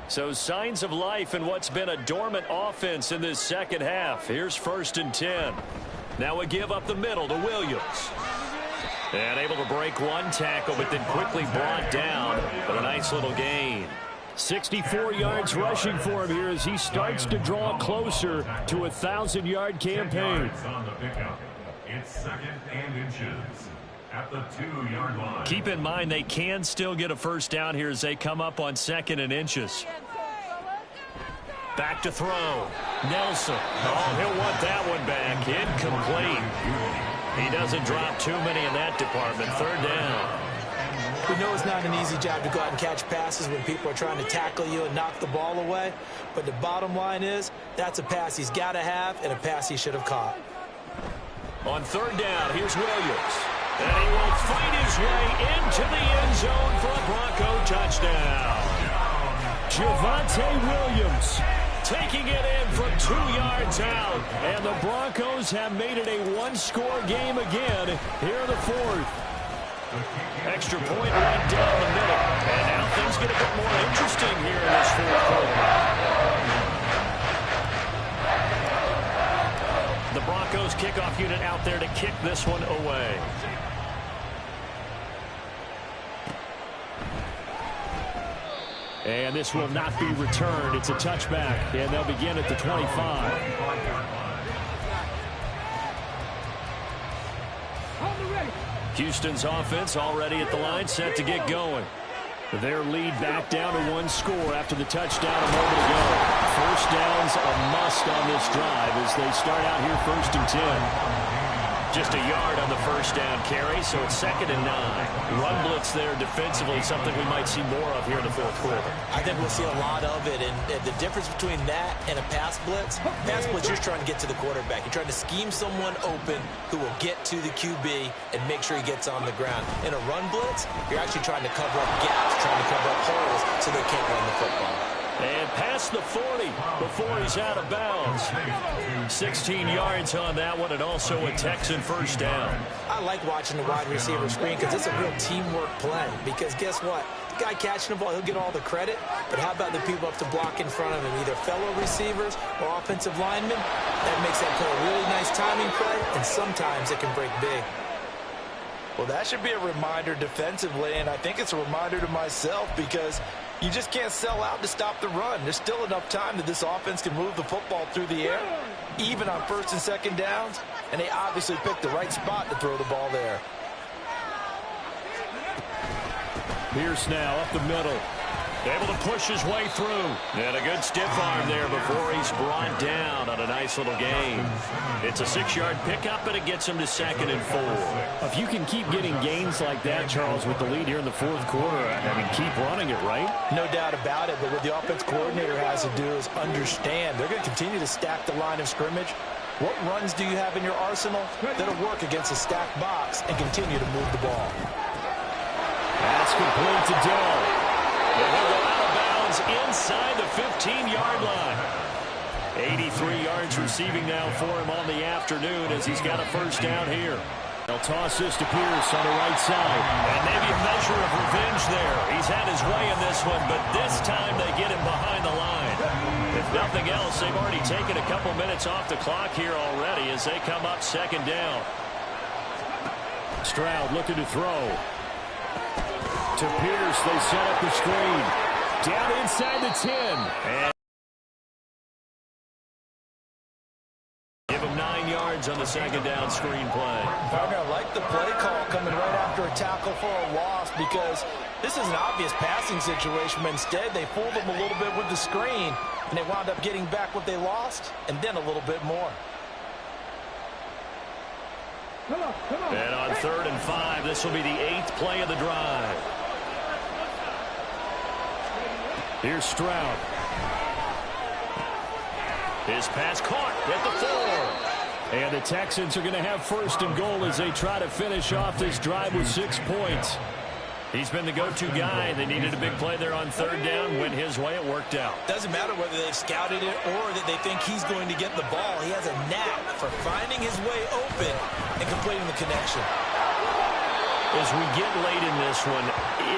So signs of life in what's been a dormant offense in this second half. Here's first and 10. Now we give up the middle to Williams. And able to break one tackle, but then quickly brought down. But a nice little gain. 64 yards rushing for him here as he starts to draw closer to a 1,000-yard campaign. On the pickup. It's second and inches. At the 2-yard line. Keep in mind they can still get a first down here as they come up on second and inches. Back to throw. Nelson. Oh, he'll want that one back. Incomplete. He doesn't drop too many in that department. Third down. We know it's not an easy job to go out and catch passes when people are trying to tackle you and knock the ball away. But the bottom line is that's a pass he's got to have and a pass he should have caught. On third down, here's Williams. And he will fight his way into the end zone for a Bronco touchdown. Javonte Williams taking it in from 2 yards out. And the Broncos have made it a one-score game again here in the fourth. Extra point right down the middle. And now things get a bit more interesting here in this fourth quarter. The Broncos kickoff unit out there to kick this one away. And this will not be returned. It's a touchback, and they'll begin at the 25. Houston's offense already at the line, set to get going. Their lead back down to one score after the touchdown a moment ago. First down's a must on this drive as they start out here first and 10. Just a yard on the first down carry, so it's second and 9. Run blitz there defensively, something we might see more of here in the fourth quarter. I think we'll see a lot of it, and the difference between that and a pass blitz, you're trying to get to the quarterback. You're trying to scheme someone open who will get to the QB and make sure he gets on the ground. In a run blitz, you're actually trying to cover up gaps, trying to cover up holes so they can't run the football. And past the 40 before he's out of bounds. 16 yards on that one, and also a Texan first down. I like watching the wide receiver screen because it's a real teamwork play. Because guess what? The guy catching the ball, he'll get all the credit, but how about the people up to block in front of him, either fellow receivers or offensive linemen? That makes that play a really nice timing play, and sometimes it can break big. Well, that should be a reminder defensively, and I think it's a reminder to myself because you just can't sell out to stop the run. There's still enough time that this offense can move the football through the air, even on first and second downs, and they obviously picked the right spot to throw the ball there. Pierce now up the middle. Able to push his way through. And a good stiff arm there before he's brought down on a nice little gain. It's a 6-yard pickup, and it gets him to 2nd and 4. If you can keep getting gains like that, Charles, with the lead here in the 4th quarter, I mean, keep running it, right? No doubt about it, but what the offense coordinator has to do is understand they're going to continue to stack the line of scrimmage. What runs do you have in your arsenal that'll work against a stacked box and continue to move the ball? That's complete to Dell. And he'll go out of bounds inside the 15-yard line. 83 yards receiving now for him on the afternoon as he's got a first down here. They'll toss this to Pierce on the right side. And maybe a measure of revenge there. He's had his way in this one, but this time they get him behind the line. If nothing else, they've already taken a couple minutes off the clock here already as they come up 2nd down. Stroud looking to throw. To Pierce, they set up the screen. Down inside the 10. And give him 9 yards on the 2nd down screen play. Partner, I like the play call coming right after a tackle for a loss because this is an obvious passing situation, but instead they fooled them a little bit with the screen, and they wound up getting back what they lost and then a little bit more. And on 3rd and 5, this will be the 8th play of the drive. Here's Stroud. His pass caught at the 4. And the Texans are going to have 1st and goal as they try to finish off this drive with 6 points. He's been the go-to guy. They needed a big play there on 3rd down. Went his way. It worked out. Doesn't matter whether they've scouted it or that they think he's going to get the ball. He has a knack for finding his way open and completing the connection. As we get late in this one,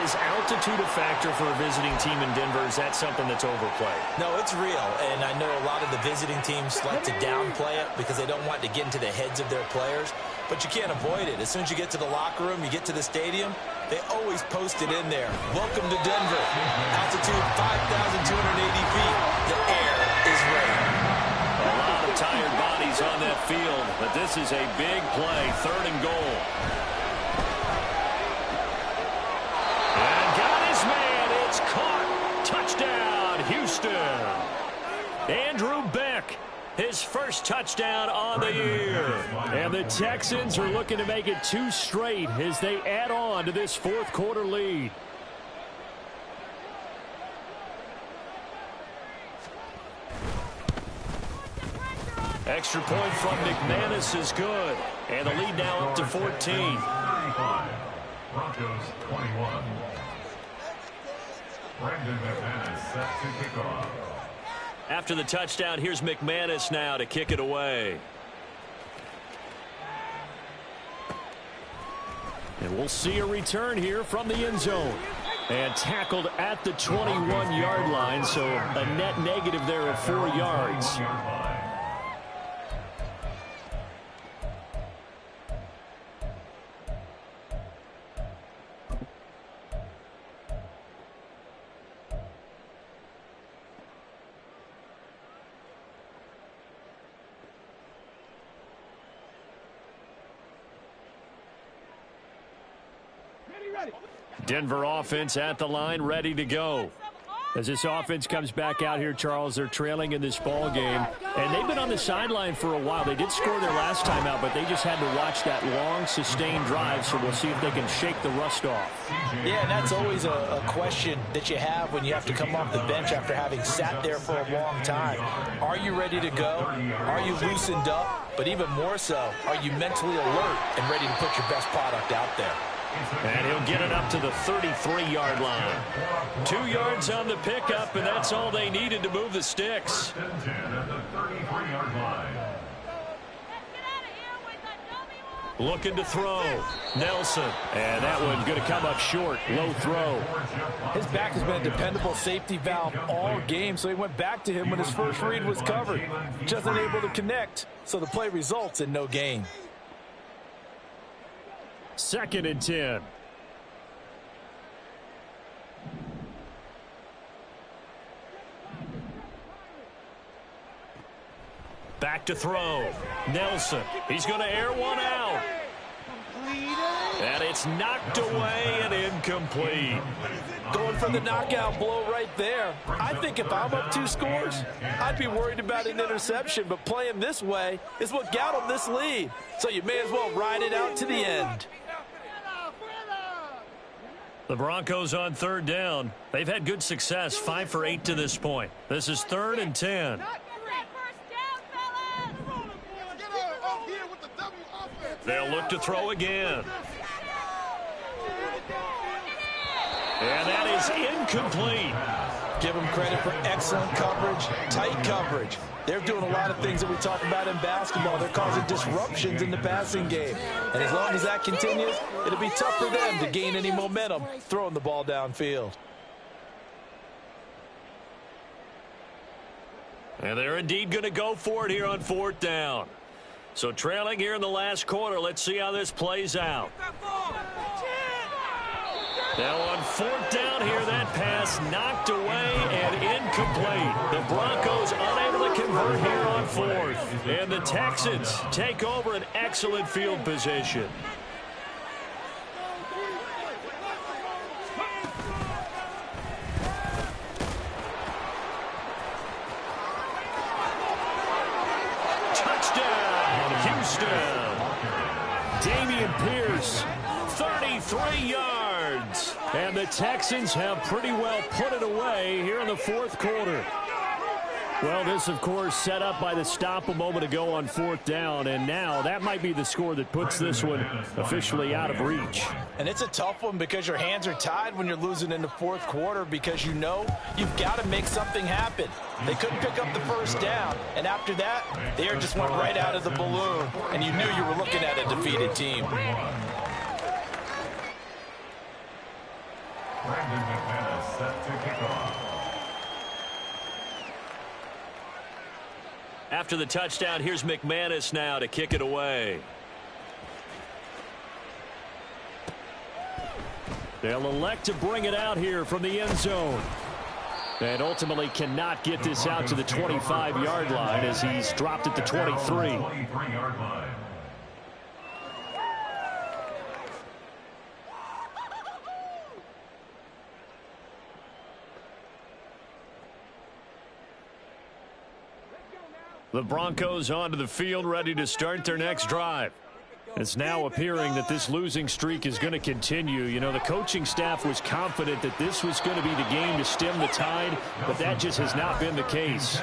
is altitude a factor for a visiting team in Denver? Is that something that's overplayed? No, it's real, and I know a lot of the visiting teams like to downplay it because they don't want to get into the heads of their players, but you can't avoid it. As soon as you get to the locker room, you get to the stadium, they always post it in there. Welcome to Denver. Altitude 5,280 feet. The air is ready. A lot of tired bodies on that field, but this is a big play, 3rd and goal. And got his man. It's caught. Touchdown, Houston. Andrew Beck, his first touchdown on the year. And the Texans are looking to make it 2 straight as they add on to this 4th quarter lead. Extra point from McManus is good. And the lead now up to 14. 35. Broncos 21. Brandon McManus set to kick off. After the touchdown, here's McManus now to kick it away. And we'll see a return here from the end zone. And tackled at the 21-yard line, so a net negative there of 4 yards. Denver offense at the line, ready to go. As this offense comes back out here, Charles, they're trailing in this ball game. And they've been on the sideline for a while. They did score their last time out, but they just had to watch that long, sustained drive. So we'll see if they can shake the rust off. Yeah, and that's always a question that you have when you have to come off the bench after having sat there for a long time. Are you ready to go? Are you loosened up? But even more so, are you mentally alert and ready to put your best product out there? And he'll get it up to the 33-yard line. 2 yards on the pickup, and that's all they needed to move the sticks. 10 at the 33-yard line. Looking to throw. Nelson. And that one's going to come up short. Low throw. His back has been a dependable safety valve all game, so he went back to him when his first read was covered. Just unable to connect, so the play results in no gain. 2nd and 10. Back to throw. Nelson. He's going to air one out. And it's knocked away and incomplete. Going for the knockout blow right there. I think if I'm up 2 scores, I'd be worried about an interception, but playing this way is what got him this lead. So you may as well ride it out to the end. The Broncos on 3rd down. They've had good success, 5 for 8 to this point. This is 3rd and 10. They'll look to throw again. And that is incomplete. Give them credit for excellent coverage, tight coverage. They're doing a lot of things that we talk about in basketball. They're causing disruptions in the passing game. And as long as that continues, it'll be tough for them to gain any momentum throwing the ball downfield. And they're indeed going to go for it here on 4th down. So trailing here in the last quarter, let's see how this plays out. Now on 4th down here, that pass knocked away and incomplete. The Broncos unable to convert here on 4th. And the Texans take over an excellent field position. Dameon Pierce, 33 yards. And the Texans have pretty well put it away here in the 4th quarter. Well, this, of course, set up by the stop a moment ago on 4th down, and now that might be the score that puts this one officially out of reach. And it's a tough one because your hands are tied when you're losing in the 4th quarter because you know you've got to make something happen. They couldn't pick up the 1st down, and after that, the air just went right out of the balloon, and you knew you were looking at a defeated team. Brandon McManus set to kick off. After the touchdown, here's McManus now to kick it away. They'll elect to bring it out here from the end zone. And ultimately cannot get this out to the 25-yard line as he's dropped at the 23. The Broncos onto the field, ready to start their next drive. It's now appearing that this losing streak is going to continue. You know, the coaching staff was confident that this was going to be the game to stem the tide, but that just has not been the case.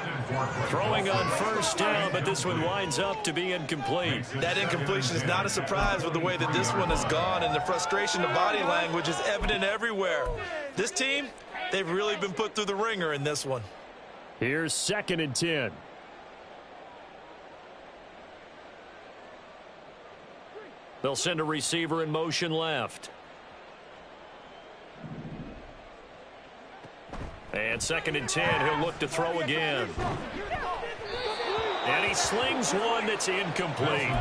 Throwing on 1st down, but this one winds up to be incomplete. That incompletion is not a surprise with the way that this one has gone, and the frustration, the body language is evident everywhere. This team, they've really been put through the ringer in this one. Here's 2nd and 10. They'll send a receiver in motion left. And 2nd and 10, he'll look to throw again. And he slings one that's incomplete.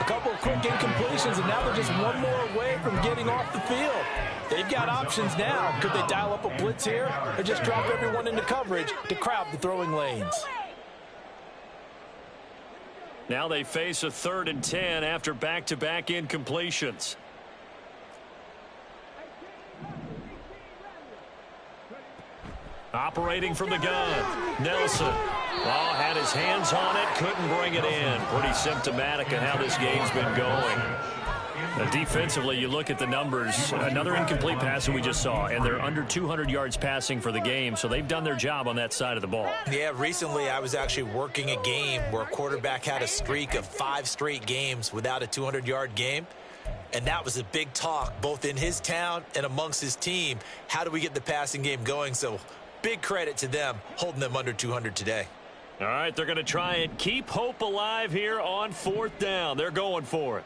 A couple of quick incompletions, and now they're just one more away from getting off the field. They've got options now. Could they dial up a blitz here or just drop everyone into coverage to crowd the throwing lanes? Now they face a 3rd and 10 after back-to-back incompletions. Operating from the gun, Nelson. Oh, had his hands on it, couldn't bring it in. Pretty symptomatic of how this game's been going. Defensively, you look at the numbers. Another incomplete pass that we just saw, and they're under 200 yards passing for the game, so they've done their job on that side of the ball. Yeah, recently I was actually working a game where a quarterback had a streak of 5 straight games without a 200-yard game, and that was a big talk both in his town and amongst his team. How do we get the passing game going? So big credit to them holding them under 200 today. All right, they're going to try and keep hope alive here on 4th down. They're going for it.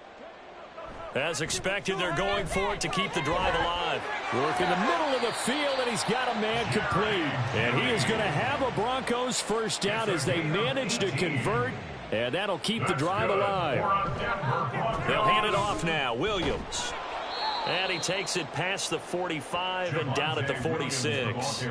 As expected, they're going for it to keep the drive alive. Work in the middle of the field, and he's got a man complete. And he is going to have a Broncos first down as they manage to convert, and that'll keep the drive alive. They'll hand it off now. Williams. And he takes it past the 45 and down at the 46.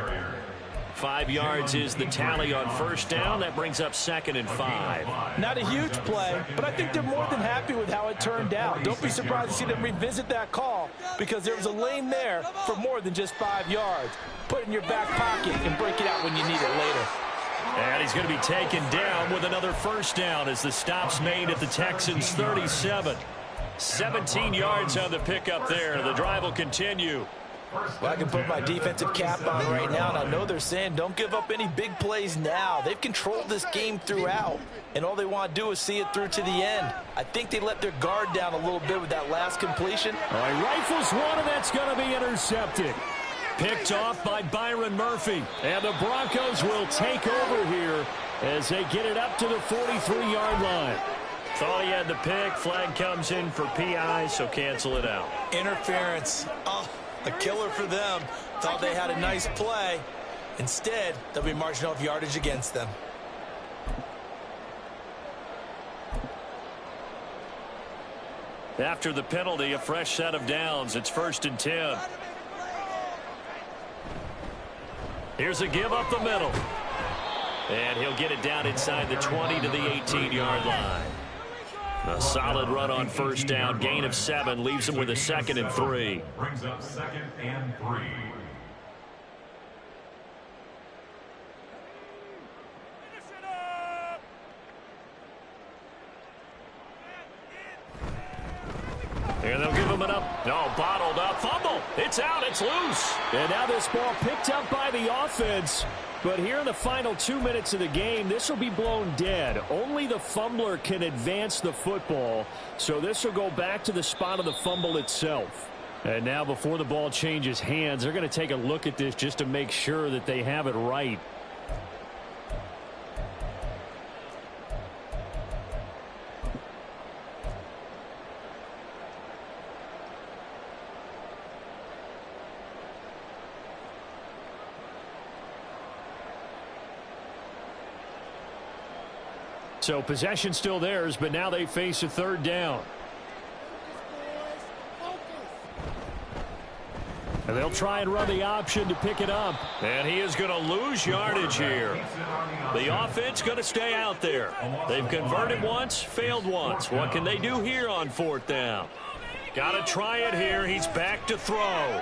5 yards is the tally on first down. That brings up 2nd and 5. Not a huge play, but I think they're more than happy with how it turned out. Don't be surprised to see them revisit that call because there was a lane there for more than just 5 yards. Put it in your back pocket and break it out when you need it later. And he's going to be taken down with another first down as the stop's made at the Texans' 37. 17 yards on the pickup there. The drive will continue. Well, I can put my defensive cap on right now, and I know they're saying don't give up any big plays now. They've controlled this game throughout, and all they want to do is see it through to the end. I think they let their guard down a little bit with that last completion. All right, rifles one, and that's going to be intercepted. Picked off by Byron Murphy. And the Broncos will take over here as they get it up to the 43-yard line. Thought he had the pick. Flag comes in for PI, so cancel it out. Interference. Oh, a killer for them. Thought they had a nice play. Instead, they'll be marching off yardage against them. After the penalty, a fresh set of downs. It's 1st and 10. Here's a give up the middle. And he'll get it down inside the 20 to the 18-yard line. A solid run on first down. Gain of 7 leaves him with a 2nd and 3. Brings up 2nd and 3. And they'll give him an up. No, bottled up. Fumble. It's out. It's loose. And now this ball picked up by the offense. But here in the final 2 minutes of the game, this will be blown dead. Only the fumbler can advance the football. So this will go back to the spot of the fumble itself. And now before the ball changes hands, they're going to take a look at this just to make sure that they have it right. So possession still theirs, but now they face a 3rd down. And they'll try and run the option to pick it up. And he is going to lose yardage here. The offense going to stay out there. They've converted once, failed once. What can they do here on 4th down? Got to try it here. He's back to throw.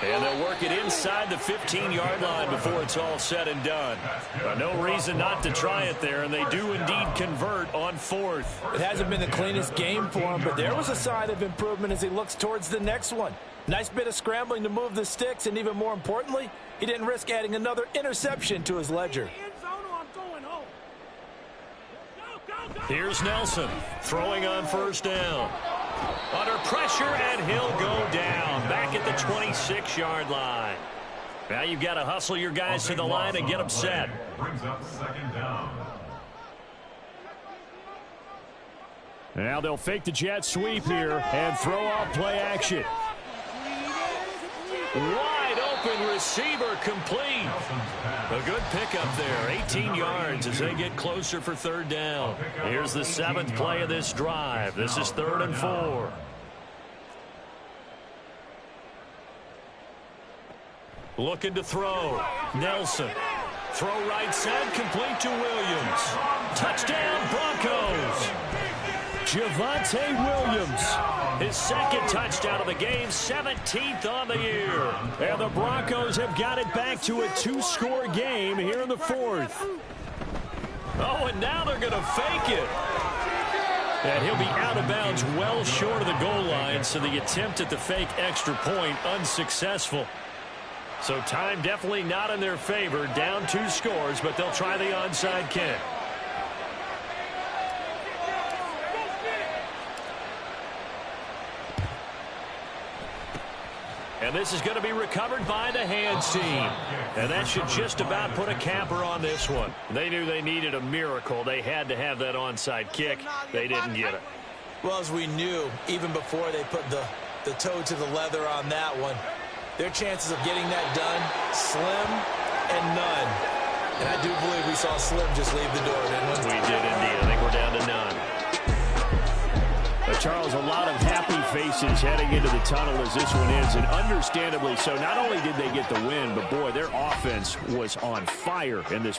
And they'll work it inside the 15-yard line before it's all said and done. No reason not to try it there, and they do indeed convert on 4th. It hasn't been the cleanest game for him, but there was a sign of improvement as he looks towards the next one. Nice bit of scrambling to move the sticks, and even more importantly, he didn't risk adding another interception to his ledger. Here's Nelson throwing on first down. Under pressure, and he'll go down back at the 26-yard line. Now you've got to hustle your guys to the line and get them set. Brings up 2nd down. Now they'll fake the jet sweep here and throw off play action. Wide open receiver complete. A good pickup there. 18 yards as they get closer for 3rd down. Here's the 7th play of this drive. This is 3rd and 4. Looking to throw. Nelson. Throw right side, complete to Williams. Touchdown, Broncos. Javonte Williams. His 2nd touchdown of the game, 17th on the year. And the Broncos have got it back to a 2-score game here in the 4th. Oh, and now they're going to fake it. And he'll be out of bounds well short of the goal line, so the attempt at the fake extra point unsuccessful. So time definitely not in their favor. Down 2 scores, but they'll try the onside kick. And And this is going to be recovered by the hands team. And that should just about put a capper on this one. They knew they needed a miracle. They had to have that onside kick. They didn't get it. Well, as we knew, even before they put the toe to the leather on that one, their chances of getting that done, slim and none. And I do believe we saw Slim just leave the door, didn't we? We did indeed. I think we're down to none. But Charles, a lot of happy faces heading into the tunnel as this one ends, and understandably so. Not only did they get the win, but boy, their offense was on fire in this